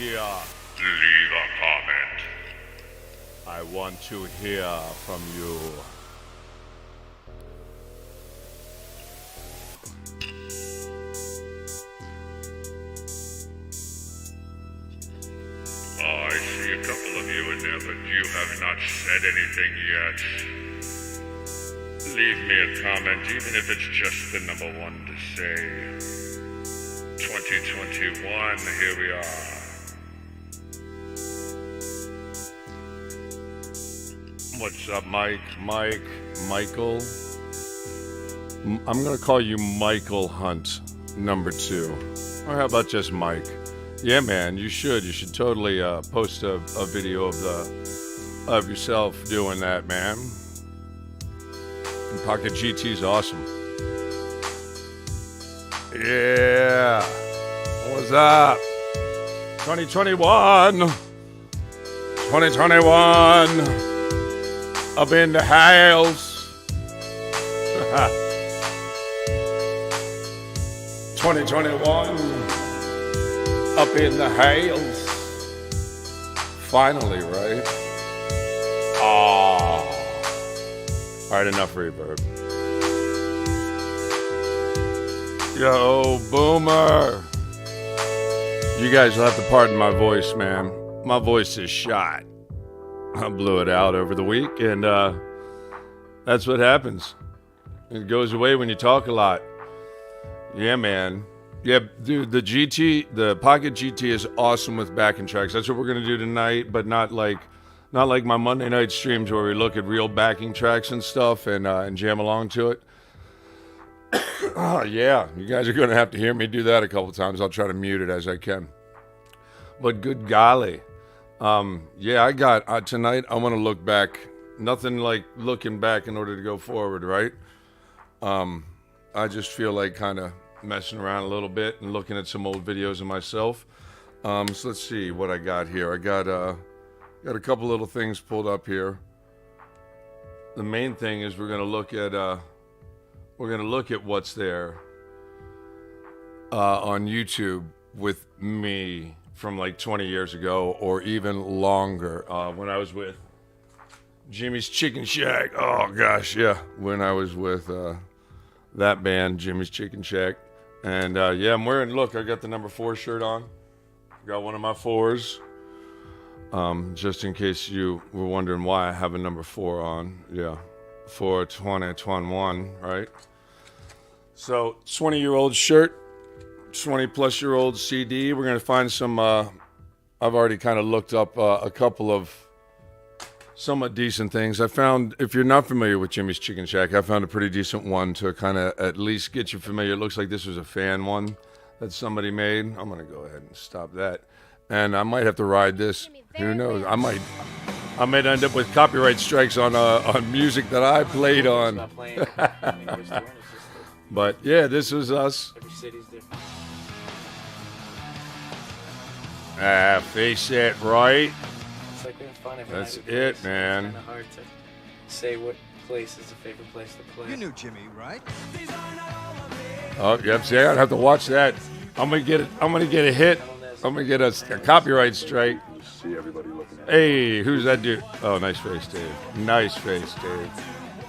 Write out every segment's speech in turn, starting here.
here. Leave a comment. I want to hear from you. I see a couple of you in there, but you have not said anything yet. Leave me a comment, even if it's just the number one to say. 2021, here we are. What's up, Mike? Michael? I'm gonna call you Michael Hunt, number 2. Or how about just Mike? Yeah, man, you should. You should totally post a video of yourself doing that, man. And Pocket GT's awesome. Yeah. What's up? 2021. 2021. Up in the house. 2021. Up in the house. Finally, right? Ah. All right, enough reverb. Yo, Boomer. You guys will have to pardon my voice, man. My voice is shot. I blew it out over the week, and that's what happens. It goes away when you talk a lot. Yeah, man. Yeah, dude, the Pocket GT is awesome with backing tracks. That's what we're gonna do tonight, but not like my Monday night streams where we look at real backing tracks and stuff and jam along to it. Oh yeah, you guys are gonna have to hear me do that a couple times. I'll try to mute it as I can. But good golly, yeah, I got tonight. I want to look back. Nothing like looking back in order to go forward, right? I just feel like kind of messing around a little bit and looking at some old videos of myself. So let's see what I got here. I got a couple little things pulled up here. The main thing is we're gonna look at what's there on YouTube with me from like 20 years ago or even longer, when I was with Jimmie's Chicken Shack. Oh gosh, yeah, when I was with that band, Jimmie's Chicken Shack. And yeah, I'm wearing, look, I got the number 4 shirt on. Got one of my 4s. Just in case you were wondering why I have a number 4 on. Yeah, 4/20/21, right? So, 20-year-old shirt, 20-plus-year-old CD. We're going to find some, I've already kind of looked up a couple of somewhat decent things. I found, if you're not familiar with Jimmie's Chicken Shack, I found a pretty decent one to kind of at least get you familiar. It looks like this was a fan one that somebody made. I'm going to go ahead and stop that. And I might have to ride this. Who knows? I might end up with copyright strikes on music that I played on. But yeah, this was us. Face it, right? It's like being fun. That's it, man. It's kind of hard to say what place is a favorite place to play. You knew Jimmie, right? Oh, yep. See, I'd have to watch that. I'm gonna get it. I'm gonna get a hit. I'm gonna get a copyright strike. See everybody looking at Hey, who's that dude? Oh, nice face, Dave. Nice face, Dave.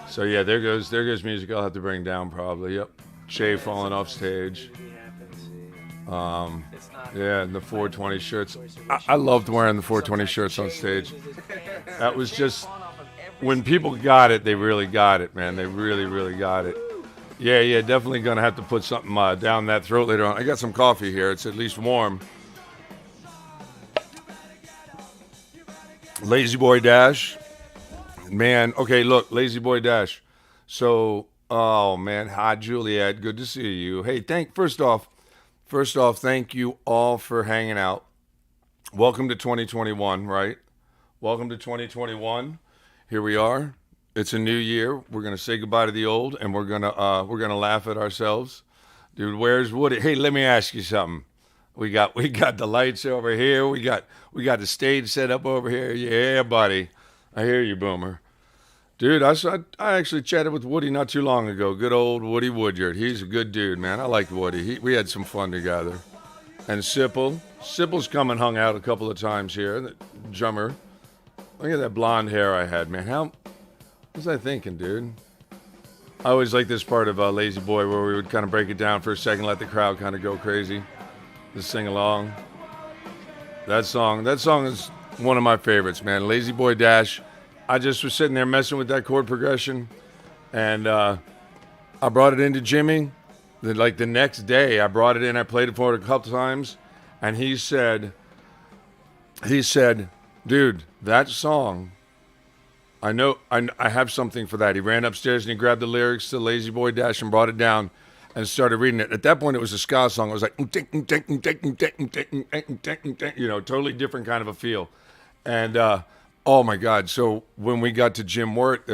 So yeah, there goes music. I'll have to bring down probably. Yep. Shay falling off stage. Yeah, and the 420 shirts. I loved wearing the 420 shirts on stage. That was just, when people got it, they really got it, man. They really, really got it. Yeah, definitely gonna have to put something down that throat later on. I got some coffee here. It's at least warm. Lazy Boy Dash. Man, okay, look, Lazy Boy Dash. So, oh man, hi Juliet, good to see you. Hey, first off, thank you all for hanging out. Welcome to 2021, right? Welcome to 2021. Here we are. It's a new year. We're gonna say goodbye to the old, and we're gonna laugh at ourselves. Dude, where's Woody? Hey, let me ask you something. We got the lights over here. We got the stage set up over here. Yeah, buddy. I hear you, Boomer. Dude, I actually chatted with Woody not too long ago. Good old Woody Woodyard. He's a good dude, man. I like Woody. We had some fun together. and Sipple. Sipple's come and hung out a couple of times here. The drummer. Look at that blonde hair I had, man. What was I thinking, dude? I always like this part of Lazy Boy where we would kind of break it down for a second, let the crowd kind of go crazy, just sing along. That song is one of my favorites, man. Lazy Boy Dash. I just was sitting there messing with that chord progression, and I brought it into Jimmie. Like the next day, I brought it in. I played it for it a couple times, and he said, dude, that song, I know, I have something for that. He ran upstairs and he grabbed the lyrics to Lazy Boy Dash and brought it down and started reading it. At that point, it was a ska song. It was like, totally different kind of a feel. And oh my God! So when we got to Jim Wirt,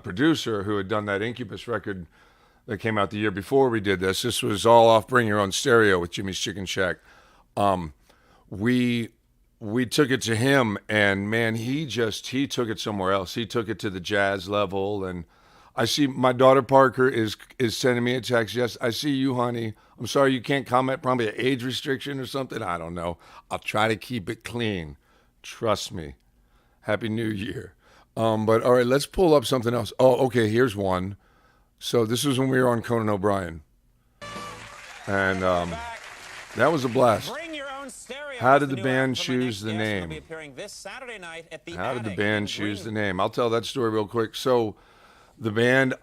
producer who had done that Incubus record that came out the year before we did this, this was all off Bring Your Own Stereo with Jimmie's Chicken Shack. We took it to him, and man, he took it somewhere else. He took it to the jazz level, and I see my daughter Parker is sending me a text. Yes, I see you, honey. I'm sorry you can't comment. Probably an age restriction or something. I don't know. I'll try to keep it clean. Trust me. Happy New Year. But all right, let's pull up something else. Oh, okay, here's one. So this was when we were on Conan O'Brien, and that was a blast. How did the band choose the name? How did the band choose the name? I'll tell that story real quick. So the band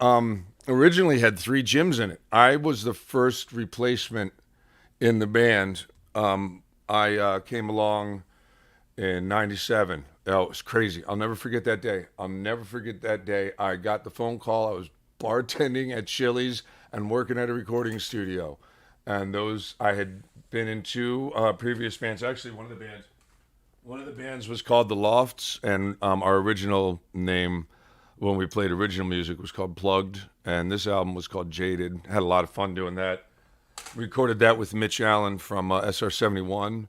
originally had 3 Jims in it. I was the first replacement in the band. I came along in 97. Oh, it was crazy. I'll never forget that day. I got the phone call. I was bartending at Chili's and working at a recording studio. And I had been in 2 previous bands. Actually, one of the bands was called The Lofts, and our original name when we played original music was called Plugged, and this album was called Jaded. Had a lot of fun doing that. Recorded that with Mitch Allen from SR-71.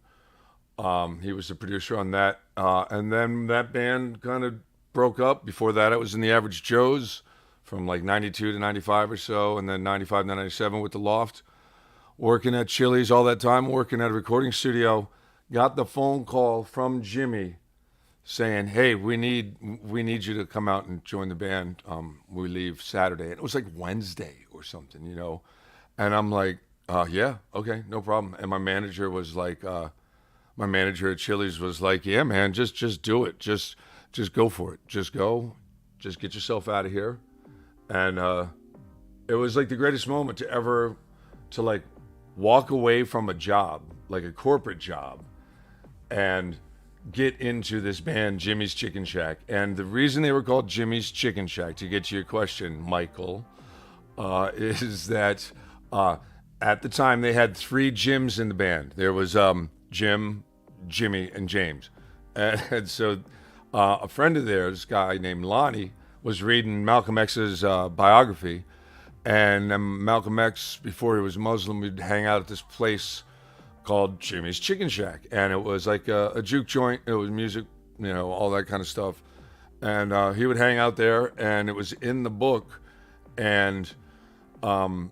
He was the producer on that. And then that band kind of broke up. Before that, I was in the Average Joes from like 92 to 95 or so, and then 95 to 97 with The Loft. Working at Chili's all that time, working at a recording studio. Got the phone call from Jimmie saying, hey, we need you to come out and join the band. We leave Saturday. And it was like Wednesday or something, And I'm like, yeah, okay, no problem. And my manager at Chili's was like, yeah, man, just do it. Just go for it. Just go. Just get yourself out of here. And it was like the greatest moment to like walk away from a job, like a corporate job, and get into this band, Jimmie's Chicken Shack. And the reason they were called Jimmie's Chicken Shack, to get to your question, Michael, is that at the time they had 3 Jims in the band. There was Jim, Jimmie, and James. And so a friend of theirs, a guy named Lonnie, was reading Malcolm X's biography. And Malcolm X, before he was Muslim, would hang out at this place called Jimmie's Chicken Shack. And it was like a juke joint. It was music, all that kind of stuff. And he would hang out there, and it was in the book. And the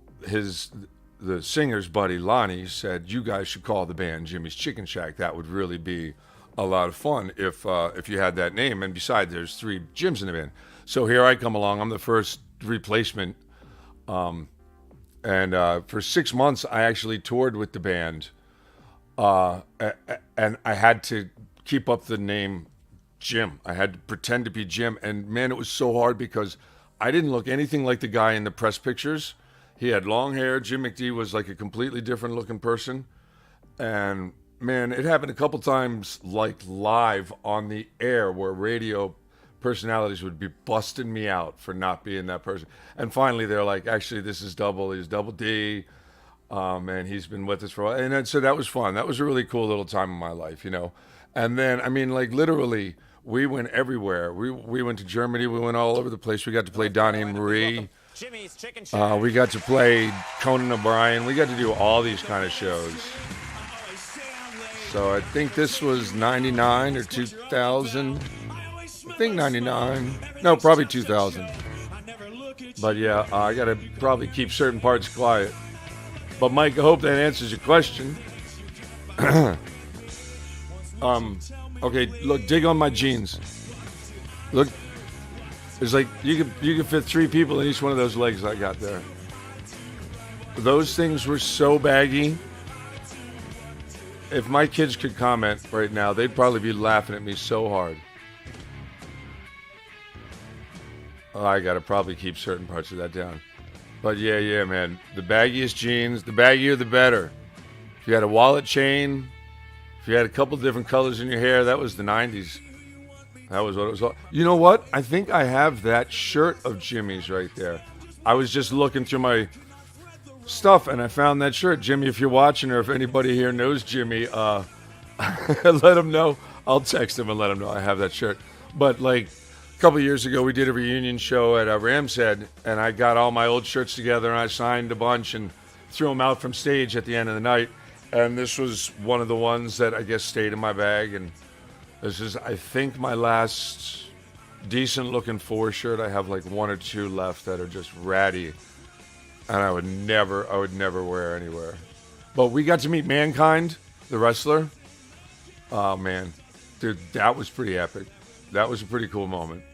singer's buddy, Lonnie, said, you guys should call the band Jimmie's Chicken Shack. That would really be a lot of fun if you had that name. And besides, there's 3 Jims in the band. So here I come along. I'm the first replacement. And for 6 months, I actually toured with the band. And I had to keep up the name Jim. I had to pretend to be Jim. And man, it was so hard because I didn't look anything like the guy in the press pictures. He had long hair. Jim McD was like a completely different looking person. And man, it happened a couple times like live on the air where radio personalities would be busting me out for not being that person. And finally they're like, actually, this is he's Double D. And he's been with us for a while. And then, so that was fun. That was a really cool little time in my life, And then, I mean, like literally, we went everywhere. We went to Germany. We went all over the place. We got to play Donnie and Marie. We got to play Conan O'Brien. We got to do all these kind of shows. So I think this was 99 or 2000. I think 99. No, probably 2000. But yeah, I got to probably keep certain parts quiet. But Mike, I hope that answers your question. Okay, look, dig on my jeans. Look, it's like you could fit 3 people in each one of those legs I got there. Those things were so baggy. If my kids could comment right now, they'd probably be laughing at me so hard. Oh, I gotta probably keep certain parts of that down. But yeah, man. The baggiest jeans, the baggier the better. If you had a wallet chain, if you had a couple different colors in your hair, that was the 90s. That was what it was all. You know what? I think I have that shirt of Jimmie's right there. I was just looking through my stuff and I found that shirt. Jimmie, if you're watching or if anybody here knows Jimmie, let him know. I'll text him and let him know I have that shirt. But like a couple years ago, we did a reunion show at Ram's Head, and I got all my old shirts together and I signed a bunch and threw them out from stage at the end of the night. And this was one of the ones that I guess stayed in my bag. And this is, I think, my last decent-looking 4 shirt. I have like 1 or 2 left that are just ratty, and I would never wear anywhere. But we got to meet Mankind, the wrestler. Oh man, dude, that was pretty epic. That was a pretty cool moment.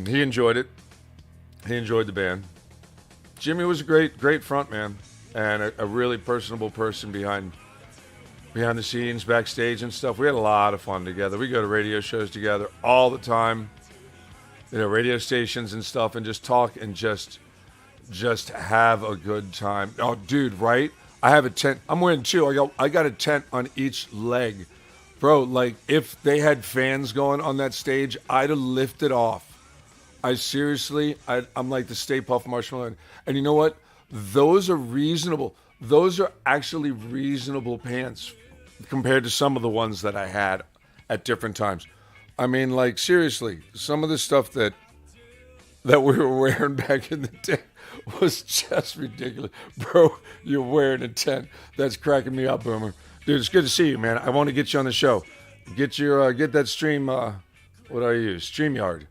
He enjoyed it. He enjoyed the band. Jimmie was a great front man and a really personable person behind the scenes, backstage and stuff. We had a lot of fun together. We go to radio shows together all the time, radio stations and stuff, and just talk and just have a good time. Oh, dude, right? I have a tent. I'm wearing 2. I got a tent on each leg. Bro, like, if they had fans going on that stage, I'd have lifted off. I'm like the Stay Puft Marshmallow. And you know what? Those are reasonable. Those are actually reasonable pants compared to some of the ones that I had at different times. I mean, like, seriously, some of the stuff that we were wearing back in the day was just ridiculous. Bro, you're wearing a tent. That's cracking me up, Boomer. Dude, it's good to see you, man. I want to get you on the show. Get that stream, what do I use? StreamYard.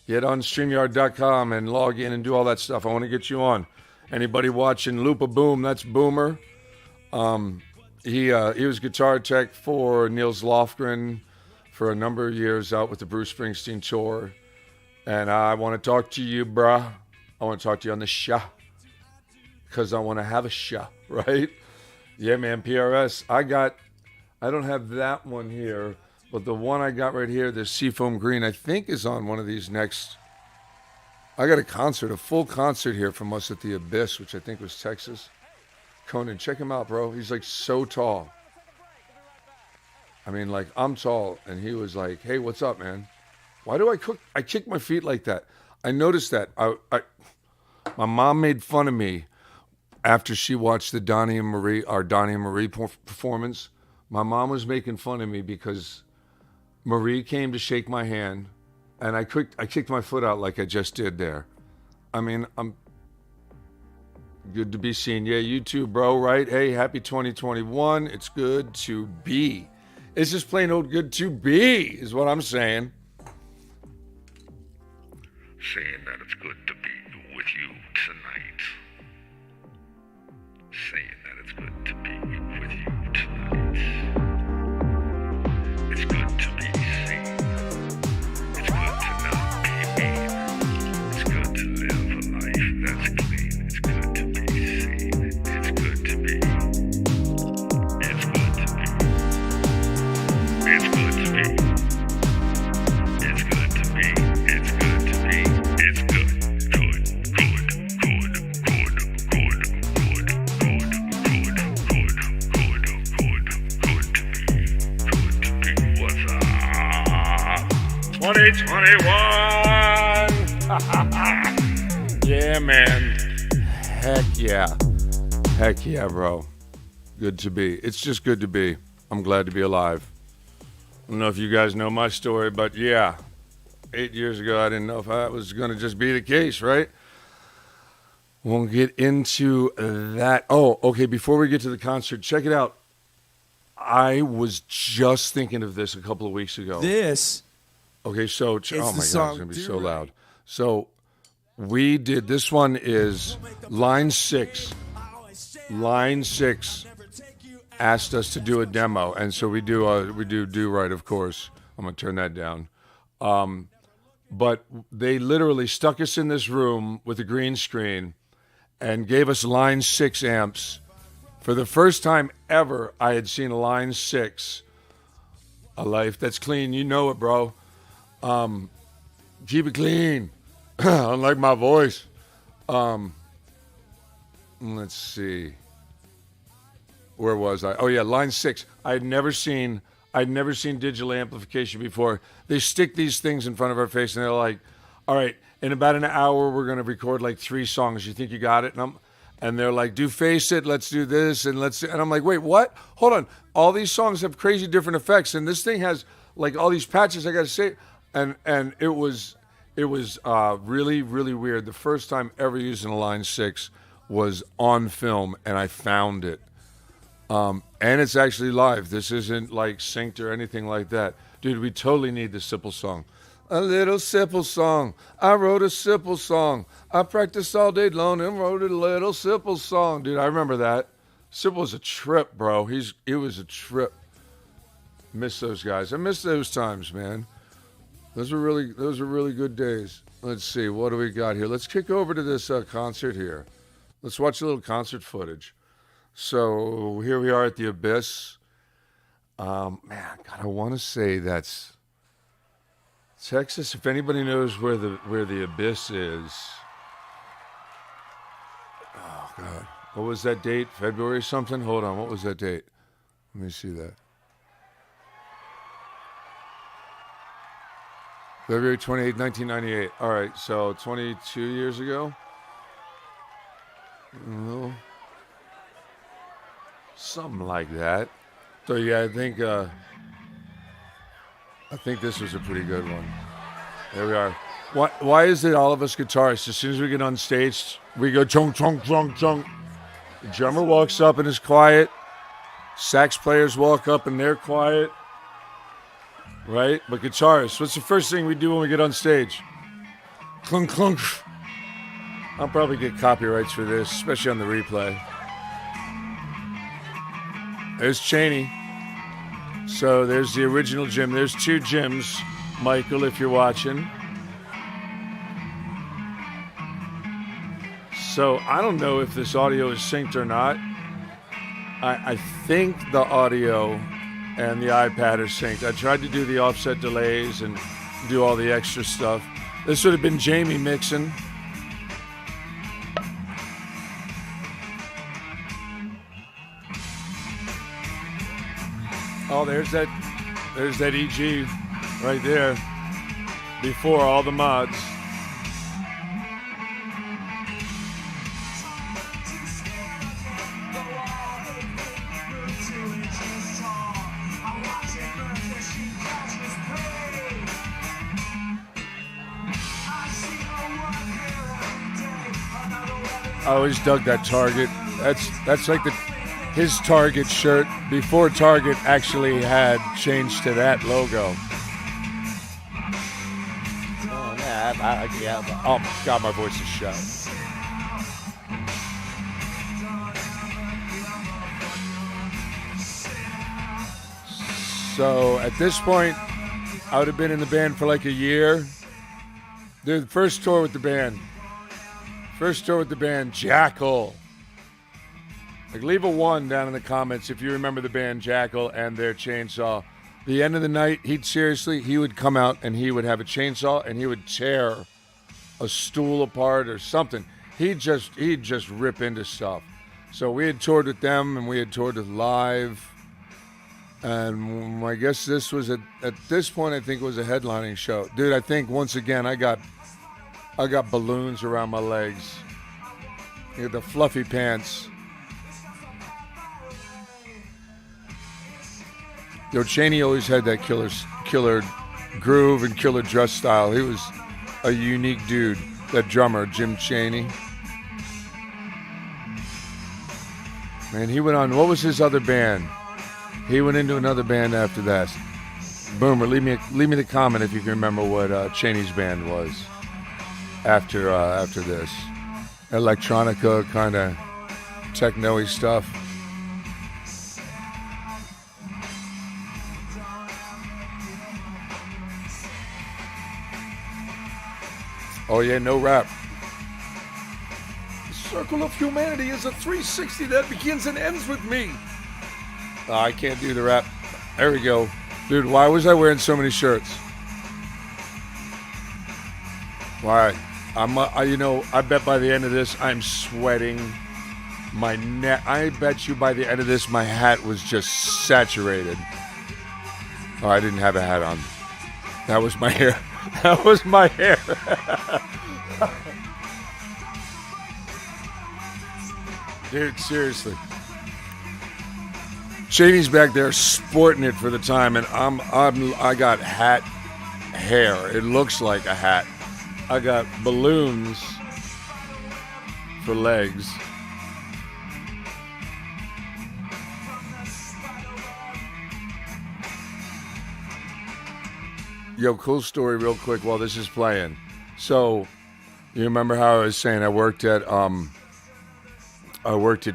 Get on StreamYard.com and log in and do all that stuff. I want to get you on. Anybody watching Lupa Boom, that's Boomer. He was guitar tech for Nils Lofgren for a number of years out with the Bruce Springsteen tour. And I want to talk to you, bruh. I want to talk to you on the show. Because I want to have a show, right? Yeah, man, PRS. I don't have that one here, but the one I got right here, the Seafoam Green, I think is on one of these next. I got a full concert here from us at the Abyss, which I think was Texas. Conan, check him out, bro. He's like so tall. I mean, like, I'm tall, and he was like, hey, what's up, man? Why do I kick my feet like that? I noticed that. My mom made fun of me after she watched the Donnie and Marie performance. My mom was making fun of me because Marie came to shake my hand, and I kicked my foot out like I just did there. I mean, I'm good to be seen. Yeah, you too, bro, right? Hey, happy 2021. It's good to be. It's just plain old good to be, is what I'm saying. Saying that it's good to be with you tonight. Saying that it's good to be with you tonight. It's good to be seen. It's good to not be mean. It's good to live a life that's clean. It's good to be seen. It's good to be. It's good to be. It's good to be. It's good to be. It's good to be. It's good. Good. 2021. Yeah, man. Heck yeah, bro. Good to be. It's just good to be. I'm glad to be alive. I don't know if you guys know my story, but yeah, 8 years ago, I didn't know if that was going to just be the case, right? We'll get into that. Oh, okay, before we get to the concert, check it out. I was just thinking of this a couple of weeks ago. Okay, so, oh my God, it's going to be so loud. So, we did, this one is line 6. Line 6 asked us to do a demo, and so we do right, of course. I'm gonna turn that down. But they literally stuck us in this room with a green screen and gave us Line 6 amps. For the first time ever, I had seen a Line 6. A life that's clean, you know it, bro. Keep it clean. Unlike my voice. Let's see. Where was I? Oh yeah, Line 6. I'd never seen digital amplification before. They stick these things in front of our face and they're like, all right, in about an hour we're gonna record like 3 songs. You think you got it? And they're like, do face it, let's do this, and I'm like, wait, what? Hold on. All these songs have crazy different effects, and this thing has like all these patches I gotta say. And it was really, really weird. The first time ever using a Line 6 was on film, and I found it. And it's actually live. This isn't like synced or anything like that. Dude, we totally need the Simple song. A little simple song. I wrote a simple song. I practiced all day long and wrote a little simple song. Dude, I remember that. Simple was a trip, bro. It was a trip. Miss those guys. I miss those times, man. Those were really good days. Let's see, what do we got here? Let's kick over to this concert here. Let's watch a little concert footage. So here we are at the Abyss. Man, God, I want to say that's Texas. If anybody knows where the Abyss is. Oh God, what was that date? February something? Hold on, what was that date? Let me see that. February 28, 1998. All right, so 22 years ago. Well, something like that. So yeah, I think this was a pretty good one. There we are. Why is it all of us guitarists, as soon as we get on stage, we go chunk, chunk, chunk, chunk. The drummer walks up and is quiet. Sax players walk up and they're quiet. Right? But guitarists, what's the first thing we do when we get on stage? Clunk, clunk. I'll probably get copyrights for this, especially on the replay. There's Cheney. So there's the original Jim. There's 2 Jims. Michael, if you're watching. So I don't know if this audio is synced or not. I think the audio and the iPad are synced. I tried to do the offset delays and do all the extra stuff. This would have been Jimmie mixing. Oh, there's that EG right there before all the mods. I always dug that Target. That's like his Target shirt before Target actually had changed to that logo. Oh, yeah, oh my God, my voice is shot. So at this point, I would have been in the band for like a year. Dude, first tour with the band, Jackal. Like, leave a 1 down in the comments if you remember the band Jackal and their chainsaw. The end of the night, he would come out and he would have a chainsaw and he would tear a stool apart or something. He'd just rip into stuff. So we had toured with them and we had toured with Live. And I guess this was at this point, I think it was a headlining show. Dude, I think once again I got balloons around my legs. You know, the fluffy pants. Yo, Cheney always had that killer groove and killer dress style. He was a unique dude. That drummer, Jim Cheney. Man, he went on. What was his other band? He went into another band after that. Boomer, leave me the comment if you can remember what Cheney's band was after this. Electronica kind of techno-y stuff. Oh yeah, no rap. The circle of humanity is a 360 that begins and ends with me. Oh, I can't do the rap. There we go. Dude, why was I wearing so many shirts? Why? I bet by the end of this, I'm sweating. My neck. I bet you by the end of this, my hat was just saturated. Oh, I didn't have a hat on. That was my hair. That was my hair. Dude, seriously. Shady's back there sporting it for the time, and I got hat hair. It looks like a hat. I got balloons for legs. Yo, cool story real quick while this is playing. So, you remember how I was saying I worked at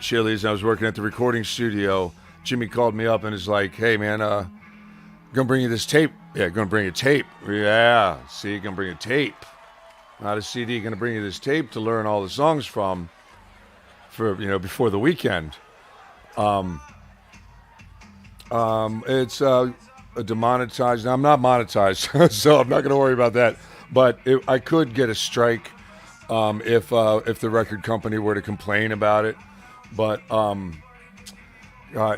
Chili's, and I was working at the recording studio. Jimmie called me up and is like, hey man, gonna bring you this tape. Yeah, gonna bring a tape. Yeah, see, gonna bring a tape. Not a CD, gonna bring you this tape to learn all the songs from before the weekend. It's demonetized. Now, I'm not monetized, so I'm not gonna worry about that. But I could get a strike if the record company were to complain about it. But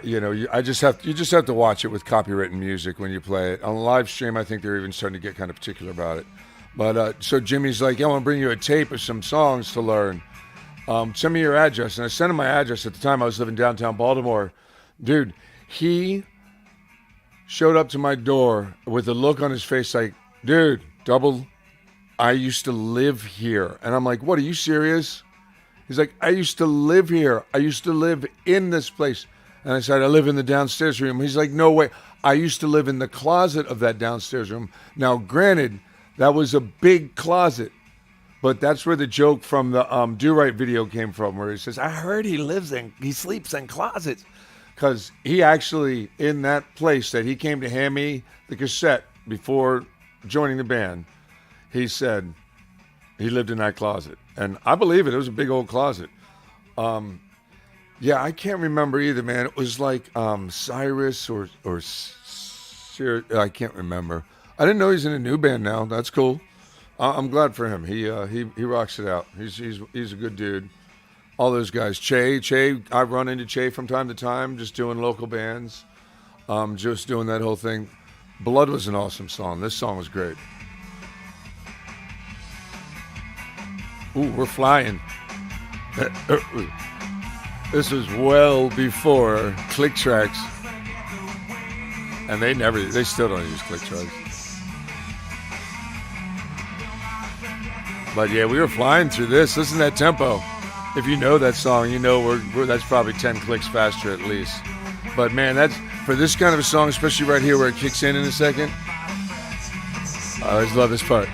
you just have to watch it with copywritten music when you play it on a live stream. I think they're even starting to get kind of particular about it. But so Jimmie's like, yeah, I want to bring you a tape of some songs to learn. Send me your address, and I sent him my address. At the time, I was living downtown Baltimore. Dude, he showed up to my door with a look on his face like, dude, I used to live here. And I'm like, what, are you serious? He's like, I used to live here. I used to live in this place. And I said, I live in the downstairs room. He's like, no way. I used to live in the closet of that downstairs room. Now, granted, that was a big closet. But that's where the joke from the Do Right video came from, where he says, I heard he sleeps in closets. Because he actually, in that place that he came to hand me the cassette before joining the band, he said he lived in that closet. And I believe it. It was a big old closet. Yeah, I can't remember either, man. It was like Cyrus or I can't remember. I didn't know he's in a new band now. That's cool. I'm glad for him. He rocks it out. He's a good dude. All those guys. Che, I run into Che from time to time, just doing local bands, just doing that whole thing. Blood was an awesome song. This song was great. Ooh, we're flying. This was well before click tracks, and they still don't use click tracks. But yeah, we were flying through this. Listen to that tempo. If you know that song, you know that's probably 10 clicks faster at least. But man, that's for this kind of a song, especially right here where it kicks in a second. I always love this part.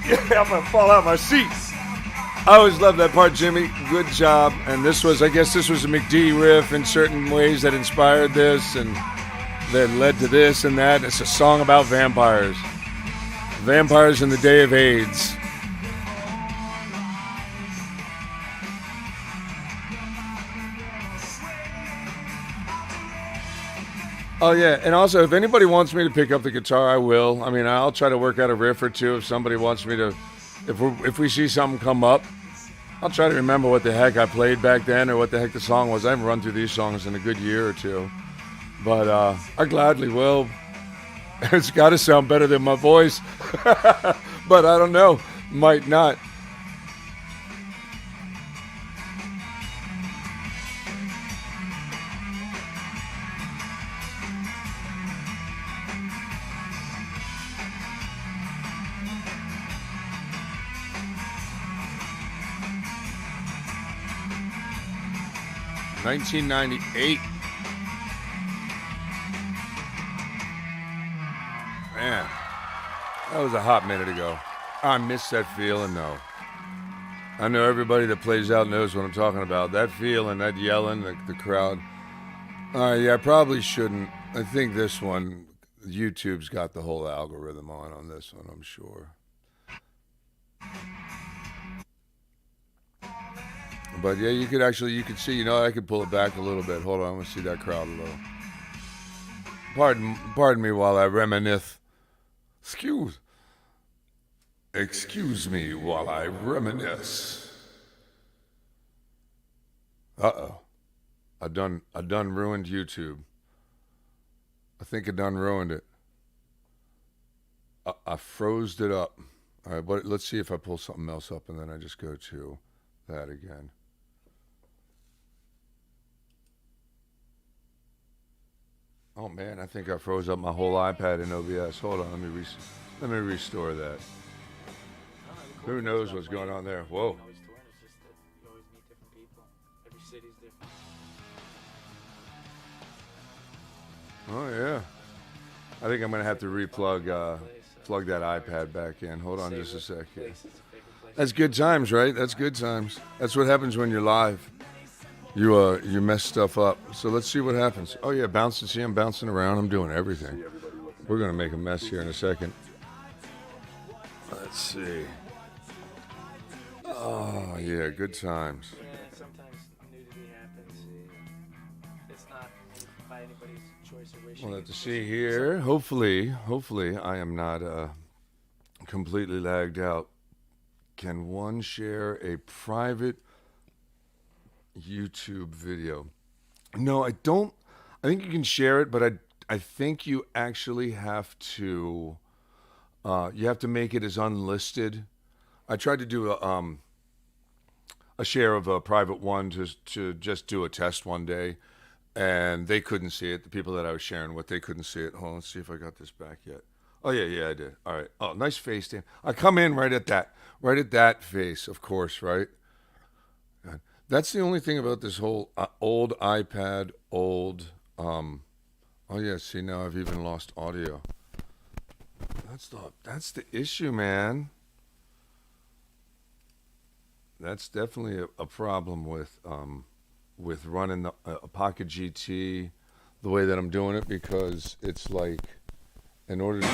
Yeah, I'm gonna fall out my seat. I always love that part, Jimmie. Good job. And I guess this was a McD riff in certain ways that inspired this and that led to this and that. It's a song about vampires. Vampires in the day of AIDS. Oh yeah, and also if anybody wants me to pick up the guitar, I will. I mean, I'll try to work out a riff or two if somebody wants me to. If we see something come up, I'll try to remember what the heck I played back then or what the heck the song was. I haven't run through these songs in a good year or two, but I gladly will. It's got to sound better than my voice, but I don't know, might not. $1998. Man, that was a hot minute ago. I miss that feeling though. I know everybody that plays out knows what I'm talking about. That feeling, that yelling, the crowd. Yeah, I probably shouldn't. I think this one, YouTube's got the whole algorithm on this one, I'm sure. But yeah, you could see, I could pull it back a little bit. Hold on, I want to see that crowd a little. Pardon me while I reminisce. Excuse me while I reminisce. Uh-oh. I done ruined YouTube. I think I done ruined it. I froze it up. All right, but let's see if I pull something else up and then I just go to that again. Oh man, I think I froze up my whole iPad in OBS. Hold on, let me restore that. Who knows what's going on there? Whoa. Always touring. It's just that you always meet different people. Every city's different. Oh yeah. I think I'm gonna have to plug that iPad back in. Hold on just a sec here. That's good times, right? That's good times. That's what happens when you're live. You mess stuff up. So let's see what happens. Oh yeah, bouncing. See, I'm bouncing around. I'm doing everything. We're gonna make a mess here in a second. Let's see. Oh yeah, good times. Yeah, sometimes nudity happens. It's not by anybody's choice or wish. We'll have to see here. Hopefully, I am not completely lagged out. Can one share a private YouTube video? No, I don't. I think you can share it, but I think you actually have to make it as unlisted. I tried to do a share of a private one to just do a test one day, and they couldn't see it. The people that I was sharing with, they couldn't see it. Hold on, let's see if I got this back yet. Oh yeah, I did. All right. Oh, nice face, Dan. I come in right at that face, of course, right? God. That's the only thing about this whole old iPad, oh yeah, see, now I've even lost audio. That's the issue, man. That's definitely a problem with running a Pocket GT the way that I'm doing it, because it's like, in order to,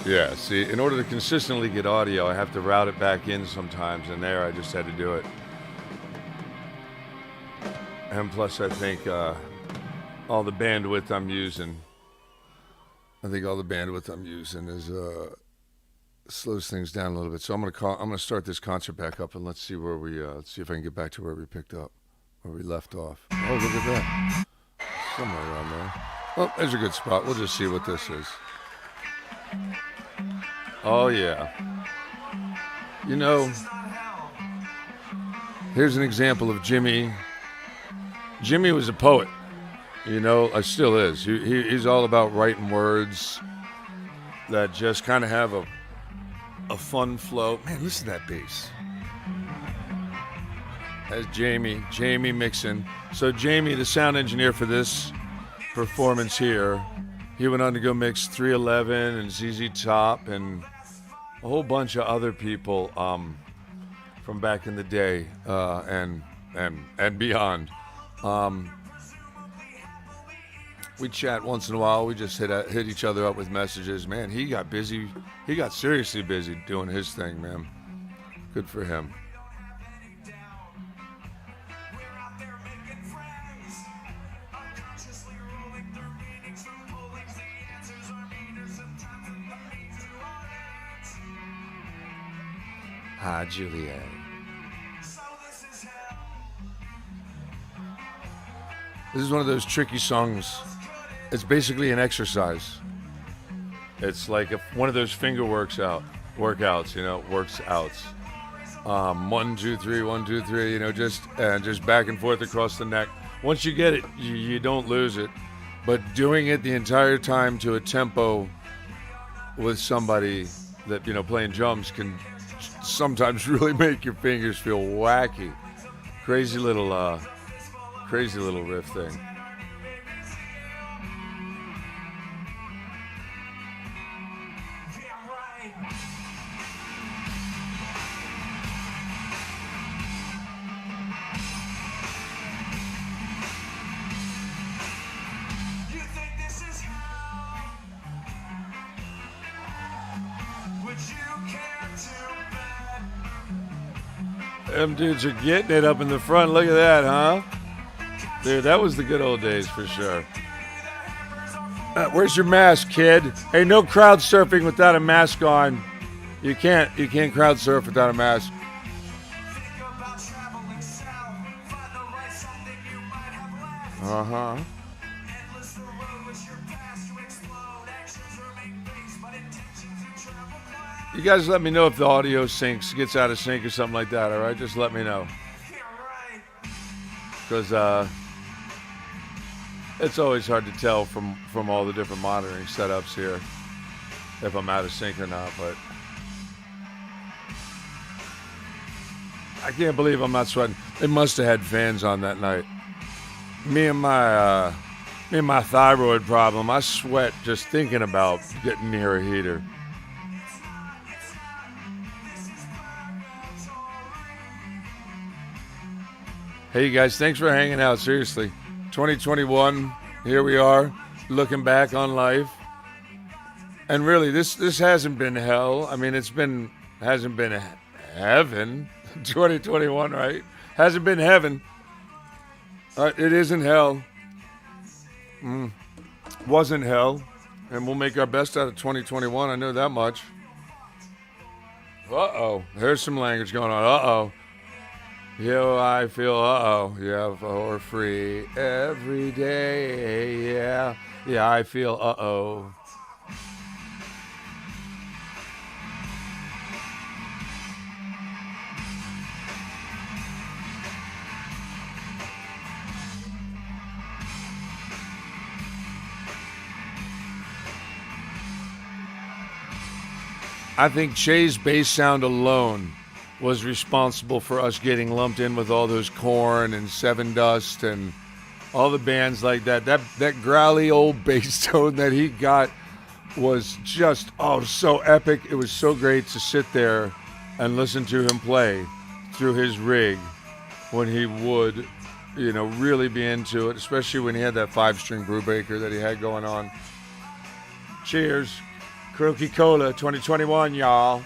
yeah, see, in order to consistently get audio, I have to route it back in sometimes, and there I just had to do it. And plus, I think all the bandwidth I'm using is slows things down a little bit. So I'm gonna start this concert back up, and let's see if I can get back to where we picked up, where we left off. Oh, look at that, somewhere around there. Oh, there's a good spot. We'll just see what this is. Oh yeah. Here's an example of Jimmie. Jimmie was a poet. Still is. He's all about writing words that just kind of have a fun flow. Man, listen to that bass. That's Jamie mixing. So Jamie, the sound engineer for this performance here, he went on to go mix 311 and ZZ Top and a whole bunch of other people from back in the day and beyond. We chat once in a while. We just hit each other up with messages. Man, he got busy. He got seriously busy doing his thing, man. Good for him. Hi, Juliet. This is one of those tricky songs. It's basically an exercise. It's like one of those finger workouts. 1, 2, 3, 1, 2, 3. Just back and forth across the neck. Once you get it, you don't lose it. But doing it the entire time to a tempo with somebody that playing drums can sometimes really make your fingers feel wacky. Crazy little riff thing. Them dudes are getting it up in the front. Look at that, huh? Dude, that was the good old days for sure. Where's your mask, kid? Hey, no crowd surfing without a mask on. You can't crowd surf without a mask. Uh-huh. You guys let me know if the audio gets out of sync or something like that, all right? Just let me know. Because it's always hard to tell from all the different monitoring setups here if I'm out of sync or not, but I can't believe I'm not sweating. They must have had fans on that night. Me and my thyroid problem, I sweat just thinking about getting near a heater. Hey, you guys, thanks for hanging out. Seriously, 2021, here we are, looking back on life. And really, this hasn't been hell. I mean, hasn't been heaven. 2021, right? Hasn't been heaven. It isn't hell. Wasn't hell. And we'll make our best out of 2021. I know that much. Uh-oh. There's some language going on. Uh-oh. Yo, I feel, yeah, for free every day, yeah, I feel, I think Che's bass sound alone was responsible for us getting lumped in with all those Korn and Seven Dust and all the bands like that. That growly old bass tone that he got was just, so epic. It was so great to sit there and listen to him play through his rig when he would, really be into it, especially when he had that 5-string Brubaker that he had going on. Cheers. Croaky Cola 2021, y'all.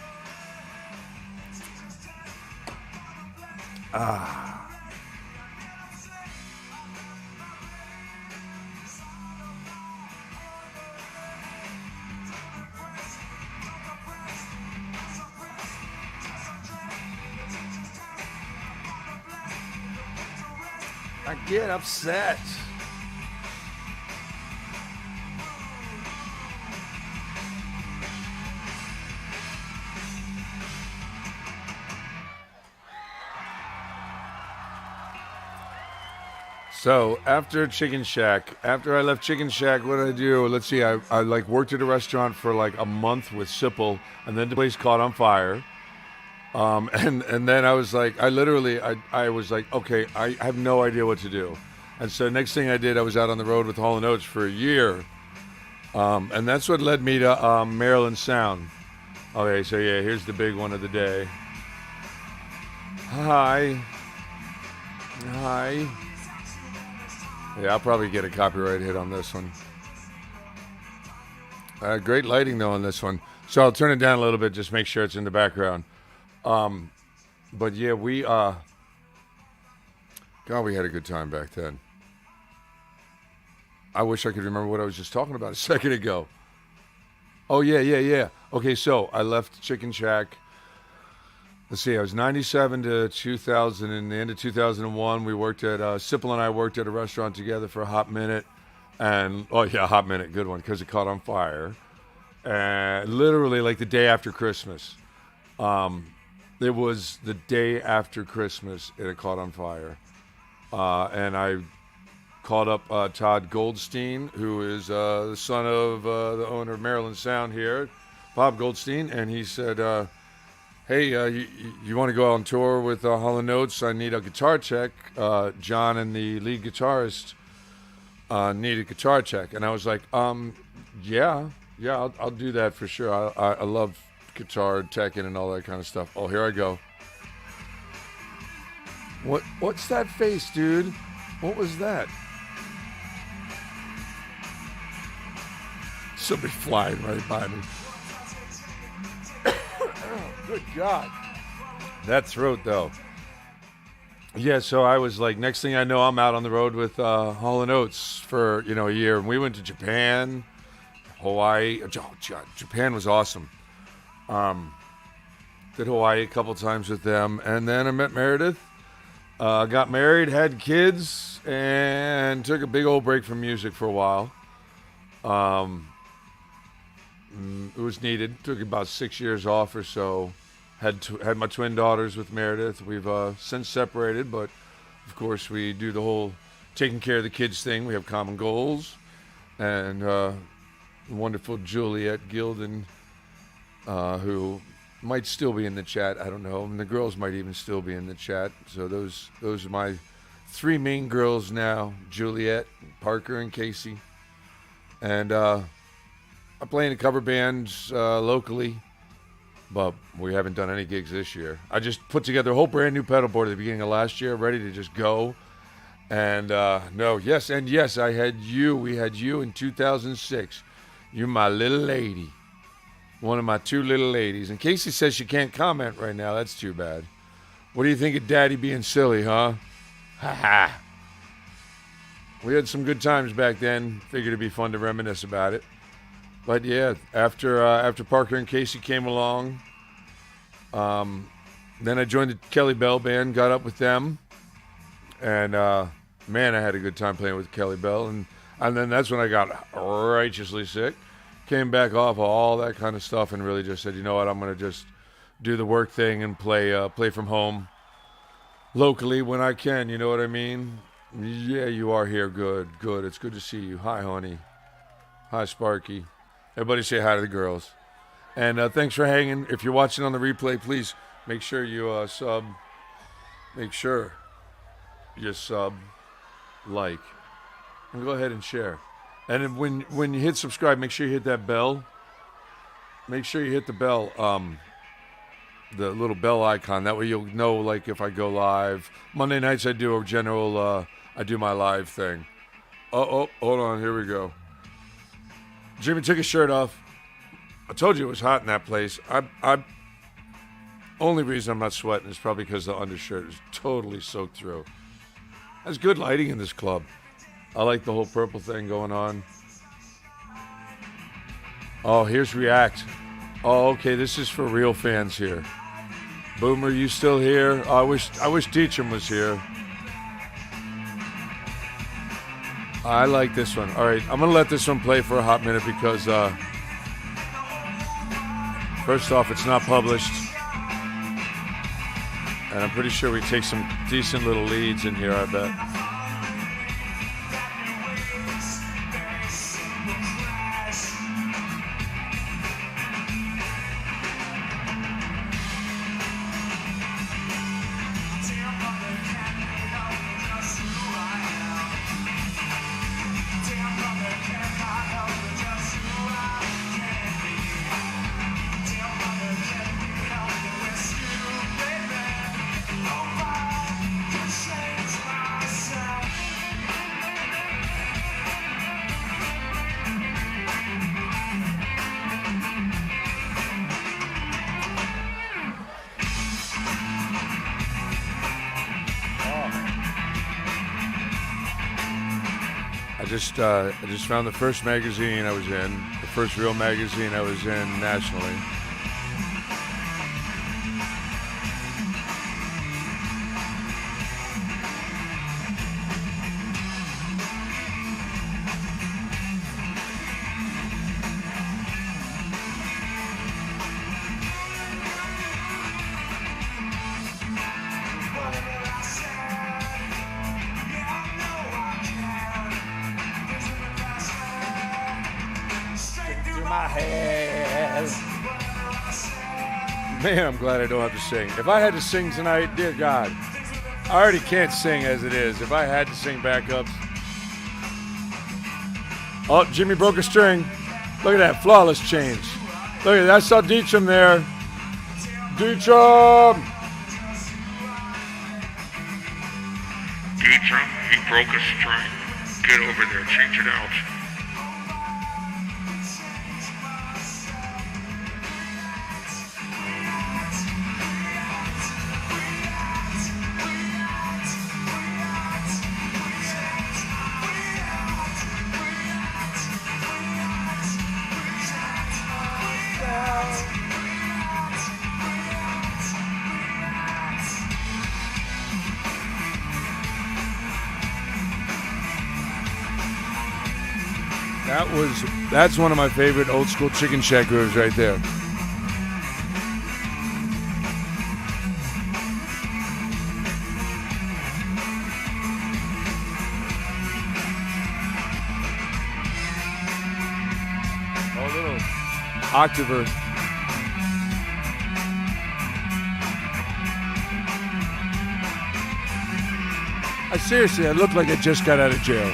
I get upset. So after Chicken Shack, after I left Chicken Shack, what did I do? Let's see, I worked at a restaurant for a month with Sipple, and then the place caught on fire. And then I was like, I was like, okay, I have no idea what to do. And so next thing I did, I was out on the road with Holland Notes for a year. And that's what led me to Maryland Sound. Okay, so yeah, here's the big one of the day. Hi. Yeah, I'll probably get a copyright hit on this one. Great lighting, though, on this one. So I'll turn it down a little bit, just make sure it's in the background. But yeah, we had a good time back then. I wish I could remember what I was just talking about a second ago. Oh, yeah. Okay, so I left Chicken Shack. Let's see, I was 97 to 2000. In the end of 2001, we worked at, Sipple and I worked at a restaurant together for a hot minute. And, hot minute, good one, because it caught on fire. And literally like the day after Christmas. It was the day after Christmas it had caught on fire. And I called up Todd Goldstein, who is the son of the owner of Maryland Sound here, Bob Goldstein, and he said, hey, you want to go on tour with Holland Notes? I need a guitar tech. John and the lead guitarist need a guitar tech. And I was like, yeah, I'll do that for sure. I love guitar teching and all that kind of stuff. Oh, here I go. What's that face, dude? What was that? Somebody flying right by me. Good God. That throat, though. Yeah, so I was like, next thing I know, I'm out on the road with Holland Notes for a year, and we went to Japan, Hawaii. Japan was awesome. Did Hawaii a couple times with them, and then I met Meredith. Got married, had kids, and took a big old break from music for a while. It was needed. Took about 6 years off or so. Had my twin daughters with Meredith. We've since separated, but of course we do the whole taking care of the kids thing. We have common goals, and wonderful Juliet Gilden, who might still be in the chat. I don't know. And the girls might even still be in the chat. So those are my three main girls now: Juliet, Parker, and Casey. And I play in a cover bands locally, but we haven't done any gigs this year. I just put together a whole brand new pedal board at the beginning of last year, ready to just go. And yes, I had you. We had you in 2006. You're my little lady. One of my two little ladies. And Casey says she can't comment right now. That's too bad. What do you think of Daddy being silly, huh? Ha ha. We had some good times back then. Figured it'd be fun to reminisce about it. But yeah, after Parker and Casey came along, then I joined the Kelly Bell band, got up with them, and man, I had a good time playing with Kelly Bell. And then that's when I got righteously sick. Came back off of all that kind of stuff and really just said, you know what, I'm going to just do the work thing and play from home locally when I can, you know what I mean? Yeah, you are here. Good. It's good to see you. Hi, honey. Hi, Sparky. Everybody say hi to the girls. And thanks for hanging. If you're watching on the replay, please make sure you sub. Make sure you sub, like, and go ahead and share. And when you hit subscribe, make sure you hit that bell. Make sure you hit the bell, the little bell icon. That way you'll know, like, if I go live. Monday nights I do a general, I do my live thing. Oh, hold on, here we go. Jimmie took his shirt off. I told you it was hot in that place. I only reason I'm not sweating is probably because the undershirt is totally soaked through. There's good lighting in this club. I like the whole purple thing going on. Oh, here's React. Oh, okay, this is for real fans here. Boomer, you still here? Oh, I wish Deecham was here. I like this one. All right, I'm going to let this one play for a hot minute because, first off, it's not published. And I'm pretty sure we take some decent little leads in here, I bet. I just found the first magazine I was in, the first real magazine I was in nationally. Man, I'm glad I don't have to sing. If I had to sing tonight, dear God, I already can't sing as it is. If I had to sing backups. Oh, Jimmie broke a string. Look at that, flawless change. Look at that, I saw Deecham there. Deecham! Deecham, he broke a string. Get over there, change it out. That's one of my favorite old school Chicken Shack grooves right there. Oh, little octaver. Seriously, I look like I just got out of jail.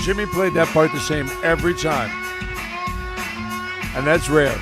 Jimmie played that part the same every time. And that's rare.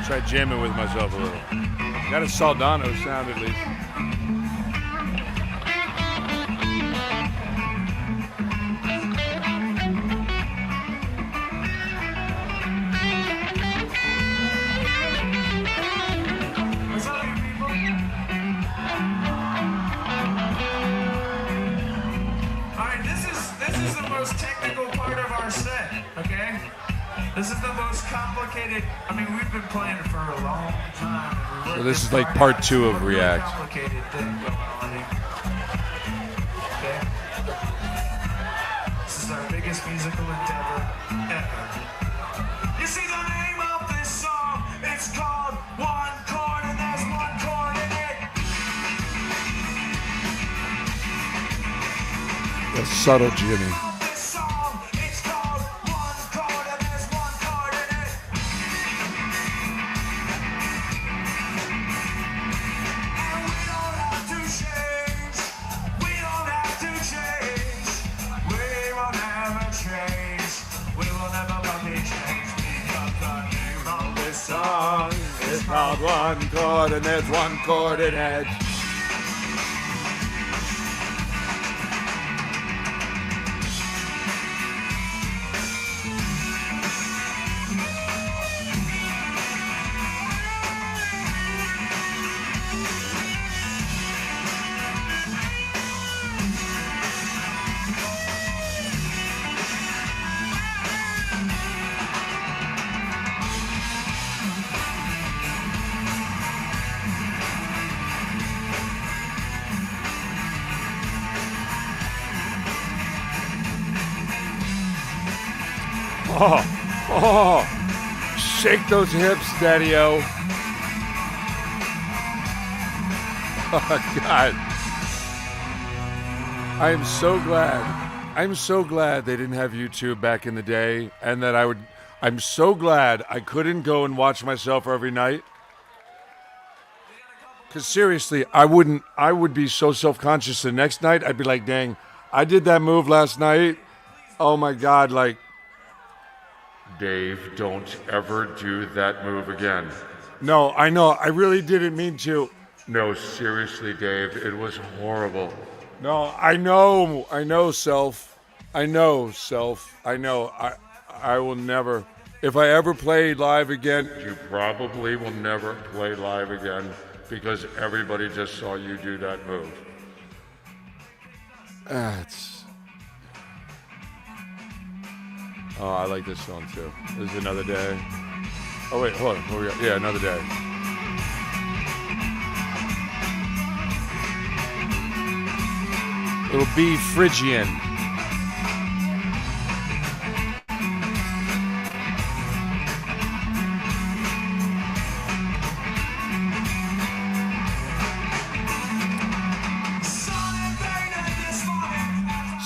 Try jamming with myself a little. Got a Saldano sound at least. What's up, you people? Alright, this is the most technical part of our set, okay? This is the most complicated. I mean, we've been playing it for a long time. And So this is like part 2 of really React. Complicated thing going on here. Okay. This is our biggest musical endeavor ever. You see the name of this song? It's called One Chord, and there's one chord in it. The subtle Jimmie. It's called One Chord, and there's one chord in it. Oh, shake those hips, Daddy-O. Oh, God. I am so glad. I'm so glad they didn't have YouTube back in the day, and that I'm so glad I couldn't go and watch myself every night. Because seriously, I would be so self-conscious the next night. I'd be like, dang, I did that move last night. Oh my God, like, Dave, don't ever do that move again. No, I know. I really didn't mean to. No, seriously, Dave. It was horrible. No, I know. I know, self. I know, self. I know. I will never. If I ever play live again, you probably will never play live again because everybody just saw you do that move. Oh, I like this song too. This is Another Day. Oh wait, hold on. Where we at? Yeah, Another Day. It'll be Phrygian.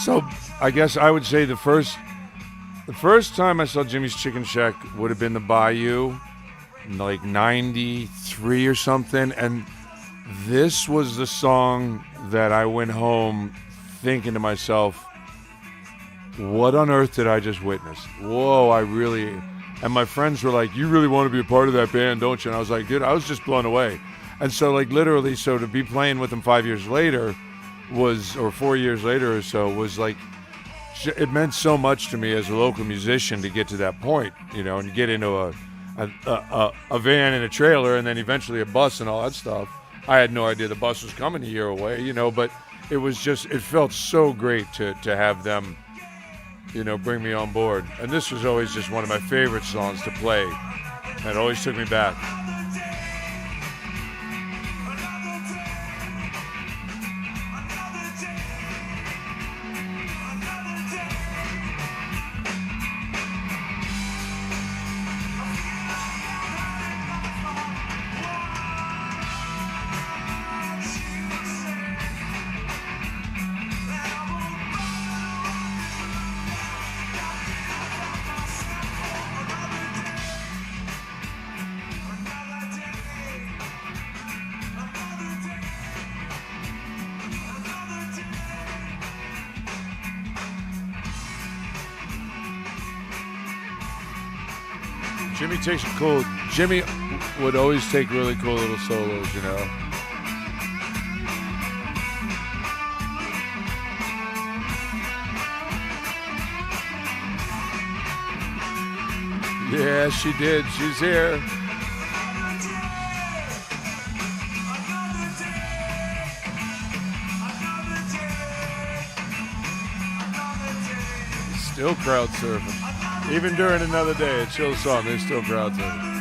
So I guess I would say the first The first time I saw Jimmie's Chicken Shack would have been the Bayou, in like 93 or something. And this was the song that I went home thinking to myself, what on earth did I just witness? Whoa, I really... And my friends were like, you really want to be a part of that band, don't you? And I was like, dude, I was just blown away. And so, like, literally, so to be playing with them 5 years later was, or 4 years later or so, was like, it meant so much to me as a local musician to get to that point, you know, and get into a van and a trailer and then eventually a bus and all that stuff. I had no idea the bus was coming a year away, you know, but it was just, it felt so great to have them, you know, bring me on board. And this was always just one of my favorite songs to play. And it always took me back. Jimmie would always take really cool little solos, you know. Yeah, she did. She's here. Still crowd surfing. Even during another day, it's still a song. There's still crowd surfing.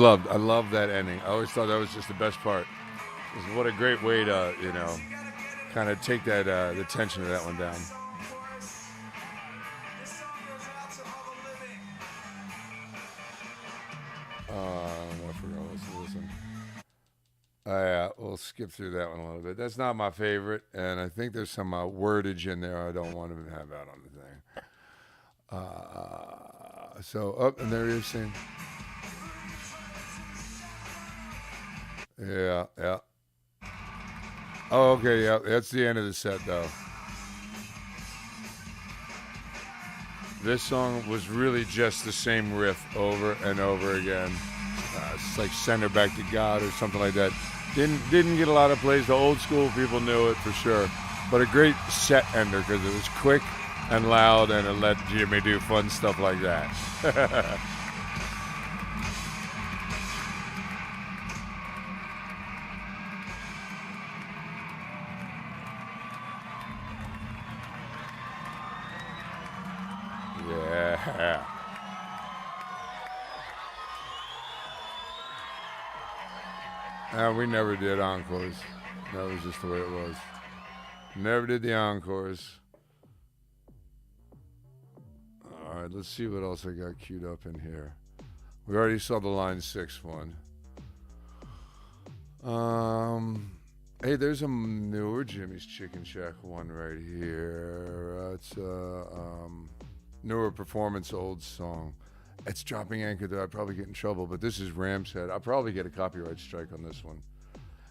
I love that ending. I always thought that was just the best part. What a great way to, you know, kind of take that the tension of that one down. I forgot what to listen. We'll skip through that one a little bit. That's not my favorite, and I think there's some wordage in there I don't want to have out on the thing. And there he is saying. Yeah. Oh, okay, yeah. That's the end of the set, though. This song was really just the same riff over and over again. It's like "Send Her Back to God" or something like that. Didn't get a lot of plays. The old school people knew it for sure, but a great set ender because it was quick and loud, and it let Jimmie do fun stuff like that. Yeah. We never did encores. That was just the way it was. Never did the encores. All right, let's see what else I got queued up in here. We already saw the line 6 one. Hey, there's a newer Jimmie's Chicken Shack one right here. It's newer performance, old song. It's Dropping Anchor, though. I'd probably get in trouble, but this is Ram's Head. I'll probably get a copyright strike on this one.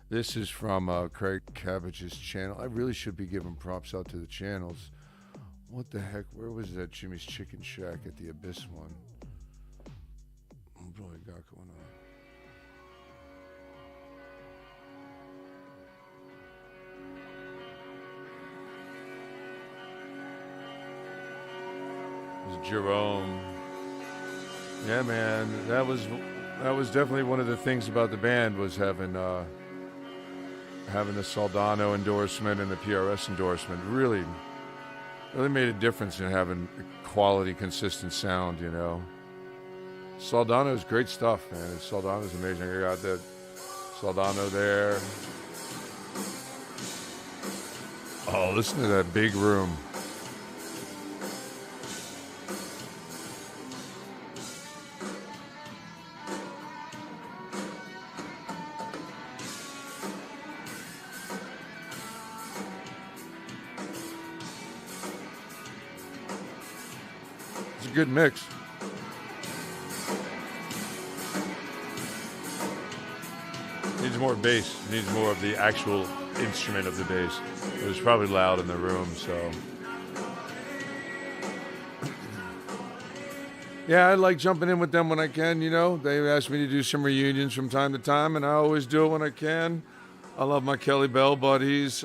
This is from Craig Cabbage's channel. I really should be giving props out to the channels. What the heck? Where was that Jimmie's Chicken Shack at the Abyss one? What do I got going on? It was Jerome. Yeah, man, that was definitely one of the things about the band was having the Soldano endorsement and the PRS endorsement. Really Really made a difference in having quality, consistent sound, you know. Soldano is great stuff, man. Soldano is amazing. I got that Soldano there. Oh, listen to that big room. It's a good mix. Needs more bass. Needs more of the actual instrument of the bass. It was probably loud in the room, so. Yeah, I like jumping in with them when I can, you know. They ask me to do some reunions from time to time, and I always do it when I can. I love my Kelly Bell buddies.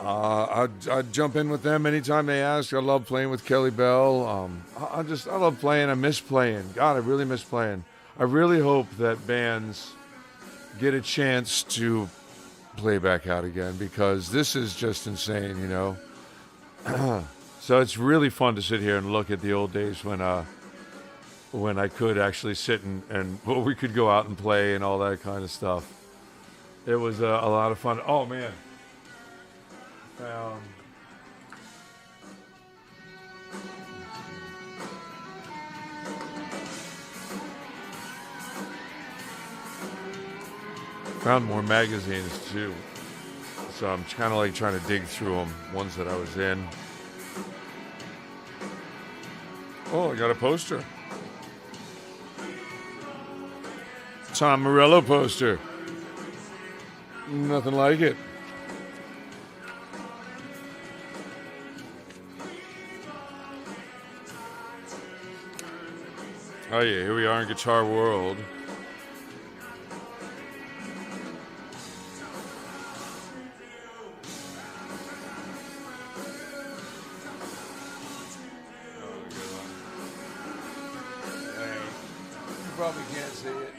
I'd jump in with them anytime they ask. I love playing with Kelly Bell. I love playing. I miss playing. God, I really miss playing. I really hope that bands get a chance to play back out again, because this is just insane, you know. So it's really fun to sit here and look at the old days when I could actually sit and well, we could go out and play and all that kind of stuff. It was a lot of fun. Oh man, found more magazines too, so I'm kind of like trying to dig through them, ones that I was in. Oh, I got a poster. Tom Morello poster. Nothing like it. Oh yeah, here we are in Guitar World. Probably can't see it.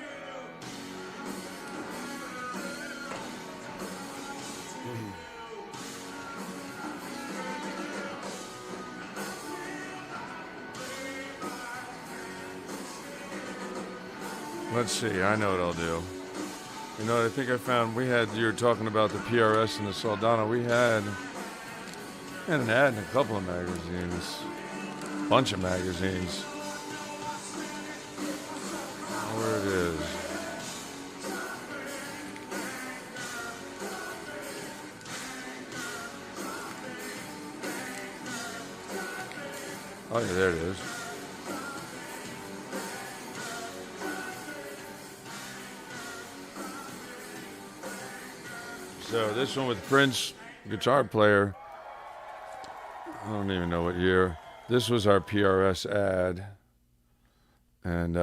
Let's see, I know what I'll do. You know what I think I found? You were talking about the PRS and the Soldano. We had an ad in a couple of magazines. Bunch of magazines. Where it is. Oh yeah, there it is. So this one with Prince, guitar player. I don't even know what year. This was our PRS ad. And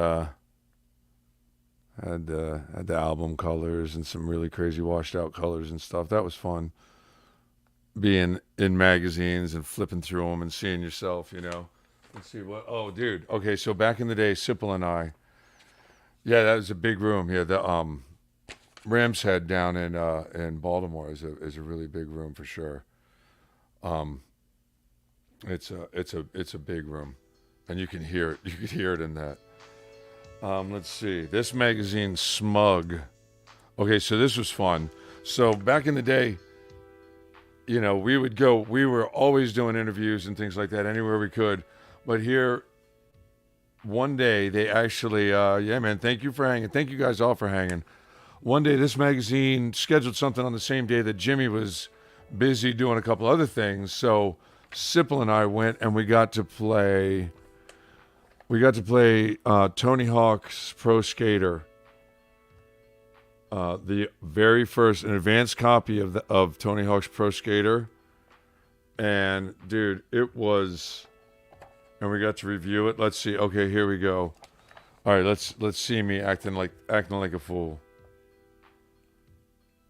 had the album covers and some really crazy washed out colors and stuff. That was fun. Being in magazines and flipping through them and seeing yourself, you know. Let's see what. Oh, dude. Okay, so back in the day, Sipple and I. Yeah, that was a big room. Yeah, the Ram's Head down in Baltimore is a really big room for sure. It's a big room, and you can hear it. You could hear it in that. Let's see. This magazine, Smug. Okay, so this was fun. So back in the day, you know, we were always doing interviews and things like that anywhere we could. But here, one day, they actually, yeah, man, thank you for hanging. Thank you guys all for hanging. One day, this magazine scheduled something on the same day that Jimmie was busy doing a couple other things. So Sipple and I went and we got to play Tony Hawk's Pro Skater, the very first, an advanced copy of Tony Hawk's Pro Skater, and dude, it was, and we got to review it. Let's see. Okay, here we go. All right, let's see me acting like a fool.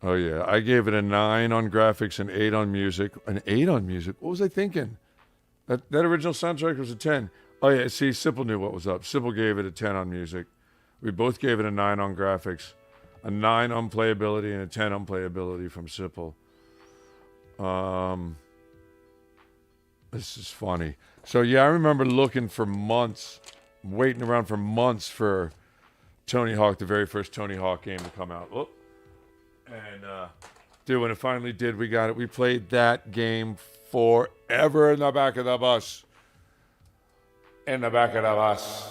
Oh yeah, I gave it a 9 on graphics, an 8 on music, an 8 on music. What was I thinking? That original soundtrack was a 10. Oh yeah, see, Sipple knew what was up. Sipple gave it a 10 on music. We both gave it a 9 on graphics, a 9 on playability, and a 10 on playability from Sipple. This is funny. So yeah, I remember looking for months, waiting around for months for Tony Hawk, the very first Tony Hawk game to come out. Whoop. And dude, when it finally did, we got it. We played that game forever in the back of the bus. In the back of the bus.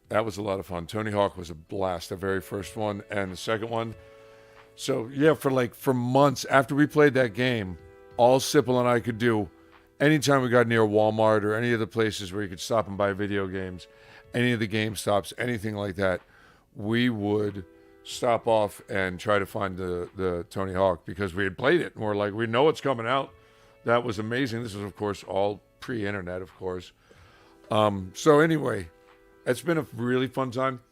That was a lot of fun. Tony Hawk was a blast, the very first one and the second one. So yeah, for months after we played that game, all Sipple and I could do, anytime we got near Walmart or any of the places where you could stop and buy video games, any of the Game Stops, anything like that, we would stop off and try to find the Tony Hawk because we had played it. And we're like, we know it's coming out. That was amazing. This was, of course, all pre-internet, of course. So anyway, it's been a really fun time.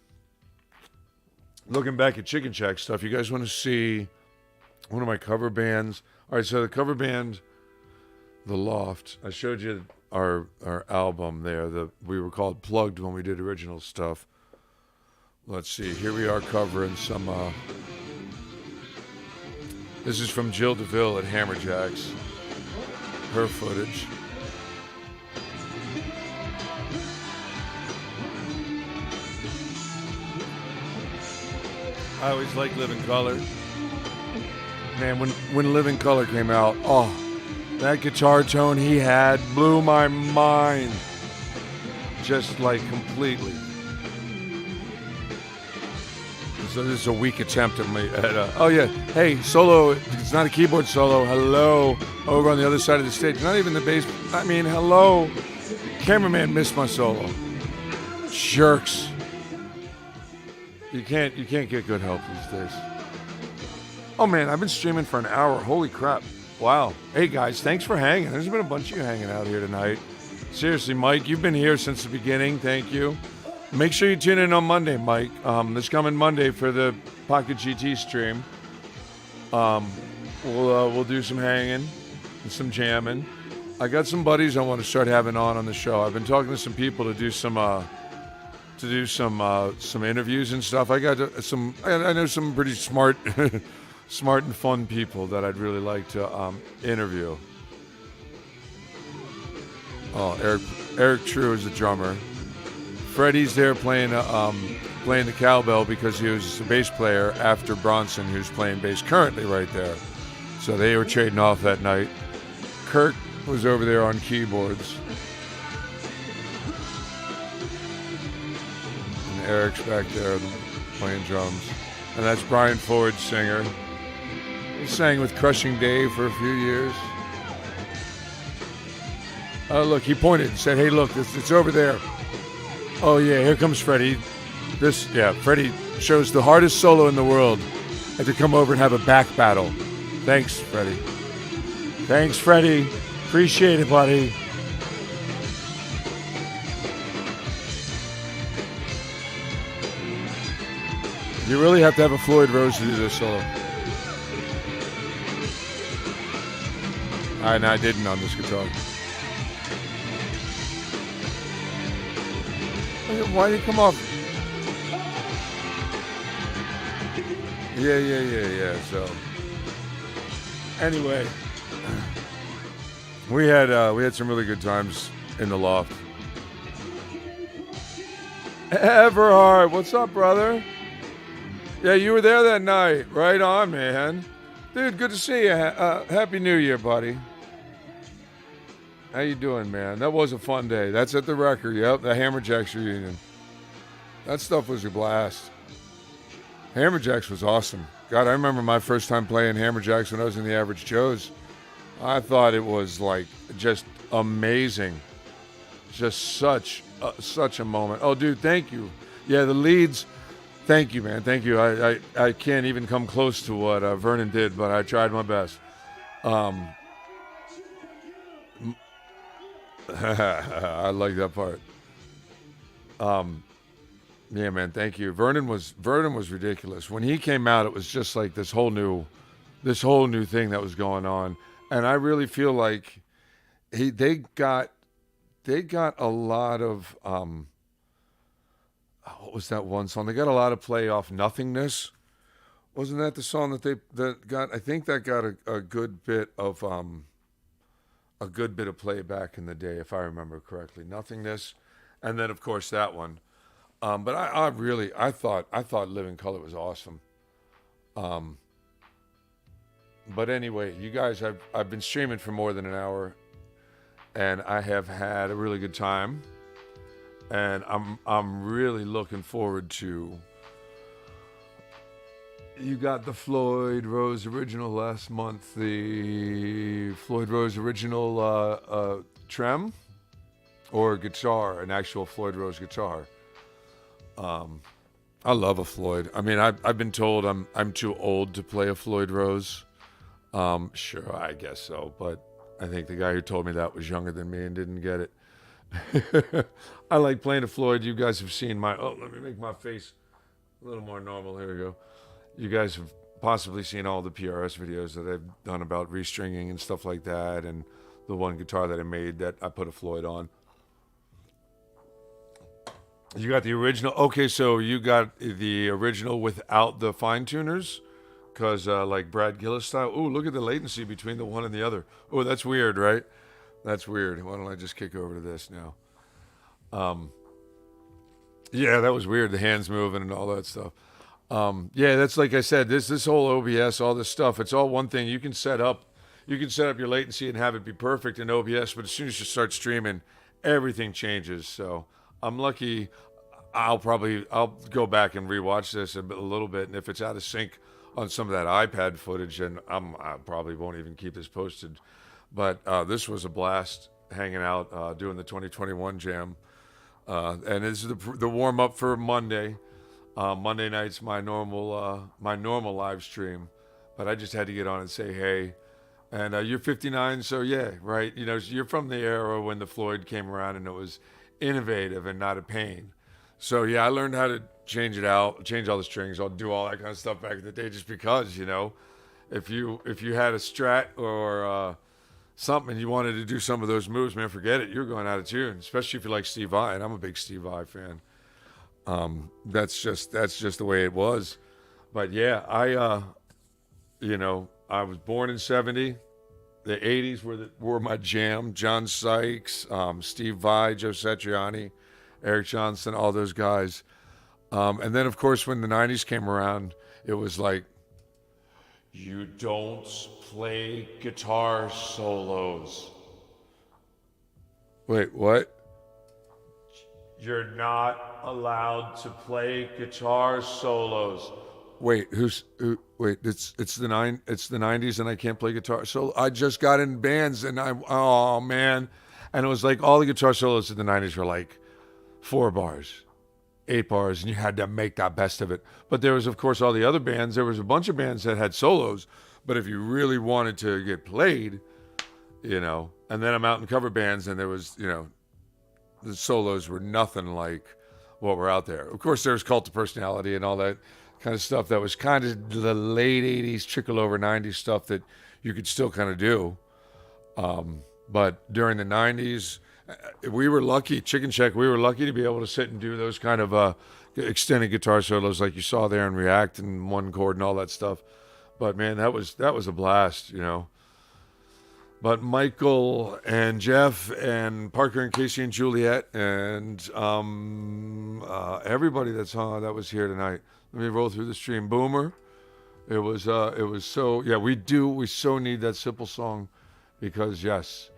Looking back at Chicken Shack stuff, you guys want to see one of my cover bands? All right, so the cover band, The Loft. I showed you our album there. We were called Plugged when we did original stuff. Let's see. Here we are covering some. This is from Jill DeVille at Hammerjacks. Her footage. I always liked Living Color. Man, when Living Color came out, oh, that guitar tone he had blew my mind. Just like completely. So this is a weak attempt at me. Oh yeah, hey, solo. It's not a keyboard solo. Hello, over on the other side of the stage. Not even the bass. I mean, hello. Cameraman missed my solo. Jerks. You can't get good help these days. Oh man, I've been streaming for an hour. Holy crap. Wow. Hey guys, thanks for hanging. There's been a bunch of you hanging out here tonight. Seriously, Mike, you've been here since the beginning. Thank you. Make sure you tune in on Monday, Mike. This coming Monday for the Pocket GT stream. We'll do some hanging and some jamming. I got some buddies I want to start having on the show. I've been talking to some people to do some interviews and stuff. I know some pretty smart smart and fun people that I'd really like to interview. Oh, Eric True is the drummer. Freddie's there playing the cowbell because he was a bass player after Bronson, who's playing bass currently right there. So they were trading off that night. Kirk was over there on keyboards. And Eric's back there playing drums. And that's Brian Ford, singer. He sang with Crushing Dave for a few years. Oh, look, he pointed and said, hey, look, it's over there. Oh, yeah, here comes Freddie. Freddie shows the hardest solo in the world and to come over and have a back battle. Thanks, Freddie. Thanks, Freddie. Appreciate it, buddy. You really have to have a Floyd Rose to do this solo. And I didn't on this guitar. Why did it come off? Yeah. So, anyway, we had some really good times in the loft. Everhard, what's up, brother? Yeah, you were there that night. Right on, man. Dude, good to see you. Happy New Year, buddy. How you doing, man? That was a fun day. That's at the record. Yep, the Hammerjacks reunion. That stuff was a blast. Hammerjacks was awesome. God, I remember my first time playing Hammerjacks when I was in the Average Joe's. I thought it was like just amazing. Just such a moment. Oh, dude, thank you. Yeah, the leads. Thank you, man. Thank you. I can't even come close to what Vernon did, but I tried my best. I like that part. Yeah, man, thank you. Vernon was ridiculous. When he came out, it was just like this whole new thing that was going on. And I really feel like they got a lot of what was that one song? They got a lot of play off Nothingness. Wasn't that the song that got? I think that got a good bit of a good bit of play back in the day, if I remember correctly. Nothingness, and then of course that one. But I thought Living Color was awesome. But anyway, you guys, I've been streaming for more than an hour, and I have had a really good time, and I'm really looking forward to. You got the Floyd Rose original last month, the Floyd Rose original trem or guitar, an actual Floyd Rose guitar. I love a Floyd. I mean, I've been told I'm too old to play a Floyd Rose. Sure, I guess so, but I think the guy who told me that was younger than me and didn't get it. I like playing a Floyd. You guys have seen my. Oh, let me make my face a little more normal. Here we go. You guys have possibly seen all the PRS videos that I've done about restringing and stuff like that, and the one guitar that I made that I put a Floyd on. You got the original. Okay, so you got the original without the fine tuners, because like Brad Gillis style. Oh, look at the latency between the one and the other. Oh, that's weird, right? That's weird. Why don't I just kick over to this now? Yeah, that was weird. The hands moving and all that stuff. Yeah, that's like I said, this whole OBS, all this stuff, it's all one thing. You can set up your latency and have it be perfect in OBS, but as soon as you start streaming, everything changes. So I'm lucky. I'll go back and rewatch this a little bit, and if it's out of sync on some of that iPad footage, then I probably won't even keep this posted. But this was a blast hanging out, doing the 2021 jam, and this is the warm up for Monday. Monday night's my normal live stream, but I just had to get on and say hey. And you're 59, so yeah, right. You know, you're from the era when the Floyd came around and it was innovative and not a pain. So yeah, I learned how to change it out, change all the strings. I'll do all that kind of stuff back in the day, just because, you know, if you had a Strat or something and you wanted to do some of those moves, man, forget it. You're going out of tune, especially if you like Steve Vai, and I'm a big Steve Vai fan. That's just the way it was. But yeah, I was born in 70. The 80s were my jam. John Sykes, Steve Vai, Joe Satriani, Eric Johnson, all those guys. And then of course when the 90s came around, it was like, you don't play guitar solos. Wait, what? You're not allowed to play guitar solos. Wait, wait, it's the 90s and I can't play guitar solo. I just got in bands and oh man. And it was like all the guitar solos in the 90s were like 4 bars, 8 bars, and you had to make that best of it. But there was of course all the other bands. There was a bunch of bands that had solos, but if you really wanted to get played, you know, and then I'm out in cover bands and there was, you know, the solos were nothing like what were out there. Of course, there was Cult of Personality and all that kind of stuff that was kind of the late 80s, trickle over 90s stuff that you could still kind of do. But during the 90s, we were lucky, Chicken Check, we were lucky to be able to sit and do those kind of extended guitar solos like you saw there in React and One Chord and all that stuff. But man, that was a blast, you know. But Michael and Jeff and Parker and Casey and Juliet and everybody that was here tonight. Let me roll through the stream. Boomer, it was so, yeah, we so need that Simple song, because yes,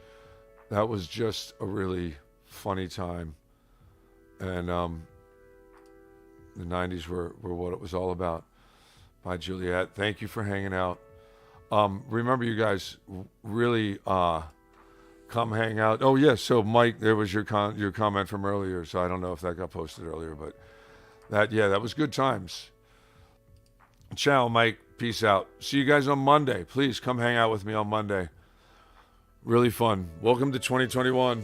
that was just a really funny time. And the 90s were what it was all about. Bye, Juliet. Thank you for hanging out. Remember, you guys really come hang out. Oh yes, so Mike, there was your comment from earlier. So I don't know if that got posted earlier, but that was good times. Ciao, Mike. Peace out. See you guys on Monday. Please come hang out with me on Monday. Really fun. Welcome to 2021.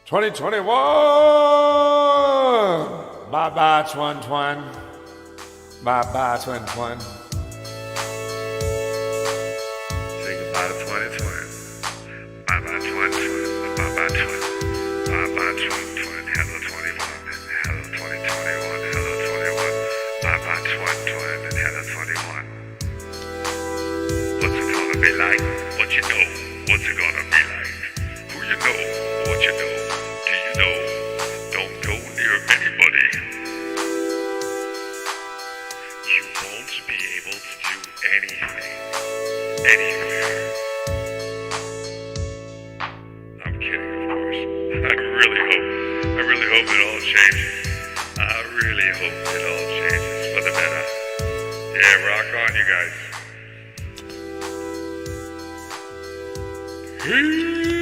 2021. Bye bye, Twan. Bye bye, Twan. Say goodbye to 2020. Bye-bye 2020. Bye-bye 20. Bye-bye 2020. Hello 21. Hello 2021. Hello 21. Bye-bye 2020. Hello 21. What's it gonna be like? What you know? What's it gonna be like? you know what you know. Do you know? Don't go near anybody. You won't be able to do anything. Anywhere. I'm kidding, of course. I really hope it all changes. I really hope it all changes for the better. Yeah, rock on, you guys. Peace.